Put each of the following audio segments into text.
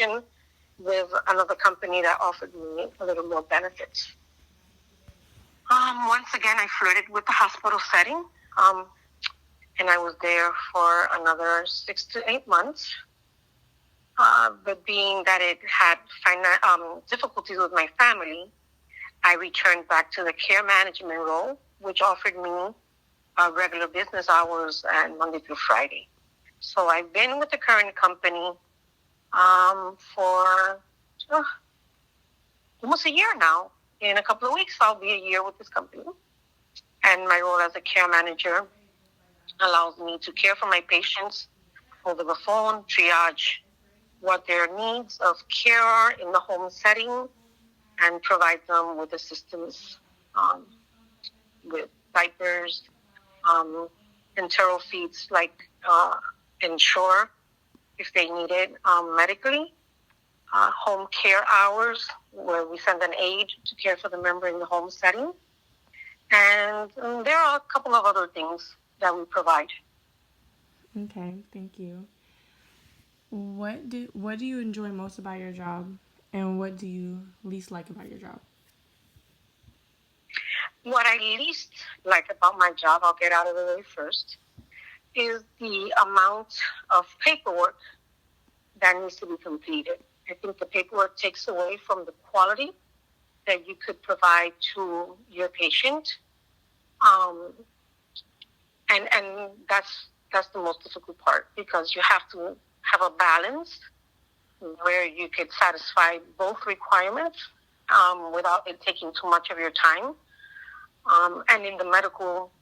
connection with another company that offered me a little more benefits. Once again, I flirted with the hospital setting, and I was there for another 6 to 8 months. But being that it had difficulties with my family, I returned back to the care management role, which offered me regular business hours and Monday through Friday. So I've been with the current company for almost a year now. In a couple of weeks, I'll be a year with this company. And my role as a care manager allows me to care for my patients over the phone, triage what their needs of care are in the home setting, and provide them with assistance with diapers, enteral feeds like Ensure if they need it medically, home care hours where we send an aide to care for the member in the home setting. And there are a couple of other things that we provide. Okay, thank you. What do you enjoy most about your job, and what do you least like about your job? What I least like about my job, I'll get out of the way first, is the amount of paperwork that needs to be completed. I think the paperwork takes away from the quality that you could provide to your patient, um, and that's the most difficult part, because you have to have a balance where you could satisfy both requirements without it taking too much of your time. And in the medical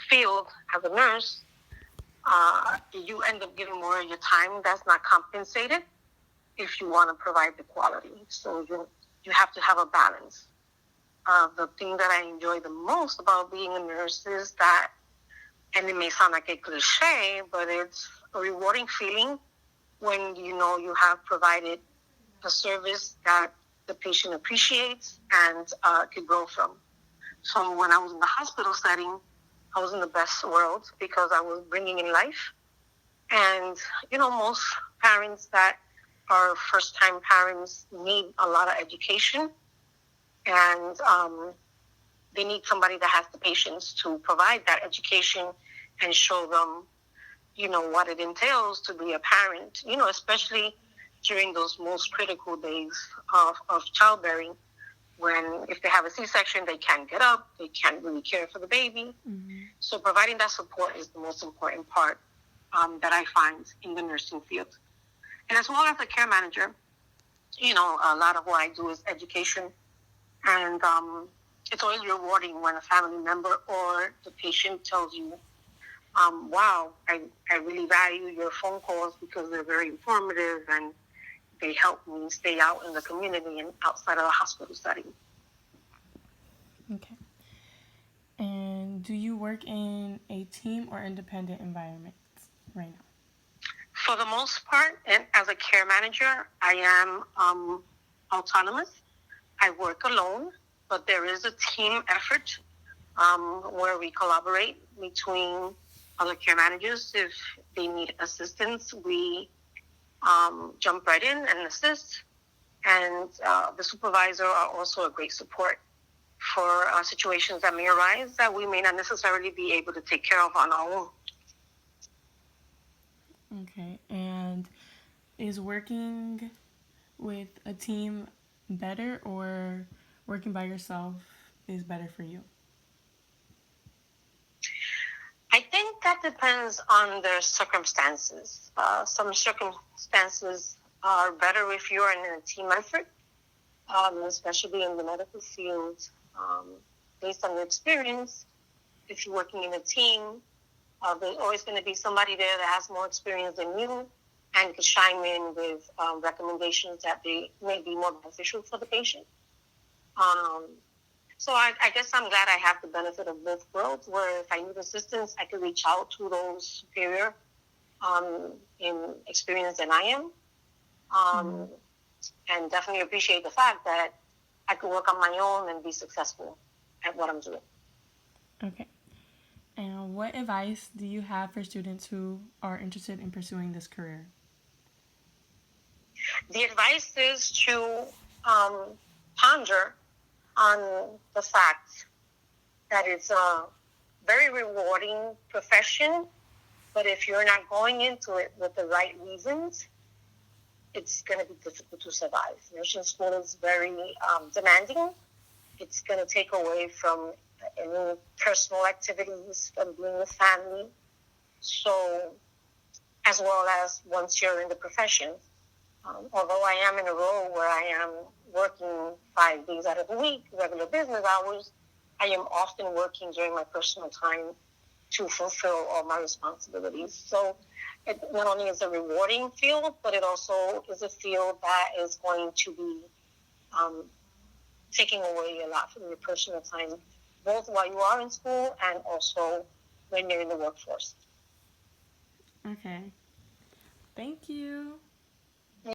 field as a nurse, you end up giving more of your time that's not compensated if you want to provide the quality. So you have to have a balance. The thing that I enjoy the most about being a nurse is that, and it may sound like a cliche, but it's a rewarding feeling when you know you have provided a service that the patient appreciates and could grow from. So when I was in the hospital setting, I was in the best world because I was bringing in life. And, most parents that are first-time parents need a lot of education, and they need somebody that has the patience to provide that education and show them, what it entails to be a parent, especially during those most critical days of childbearing, when if they have a C-section, they can't get up, they can't really care for the baby. Mm-hmm. So providing that support is the most important part that I find in the nursing field. And as well as a care manager, a lot of what I do is education. And it's always rewarding when a family member or the patient tells you, wow, I really value your phone calls because they're very informative and they help me stay out in the community and outside of the hospital setting. Okay. And do you work in a team or independent environment right now? For the most part, and as a care manager, I am autonomous. I work alone, but there is a team effort where we collaborate between other care managers. If they need assistance, we jump right in and assist. And the supervisor are also a great support for situations that may arise that we may not necessarily be able to take care of on our own. Okay. And is working with a team better, or working by yourself is better for you? I think that depends on the circumstances. Some circumstances are better if you're in a team effort, especially in the medical field. Um, Based on the experience, if you're working in a team, there's always going to be somebody there that has more experience than you and can chime in with recommendations that they may be more beneficial for the patient. Um, so I guess I'm glad I have the benefit of both worlds, where if I need assistance, I can reach out to those superior in experience than I am. Um, and definitely appreciate the fact that I can work on my own and be successful at what I'm doing. Okay. And what advice do you have for students who are interested in pursuing this career? The advice is to ponder on the fact that it's a very rewarding profession, but if you're not going into it with the right reasons, it's going to be difficult to survive. Nursing school is very demanding. It's going to take away from any personal activities, from being with family. So, as well as once you're in the profession, although I am in a role where I am working 5 days out of the week, regular business hours, I am often working during my personal time to fulfill all my responsibilities. So it not only is a rewarding field, but it also is a field that is going to be taking away a lot from your personal time, both while you are in school and also when you're in the workforce. Okay. Thank you.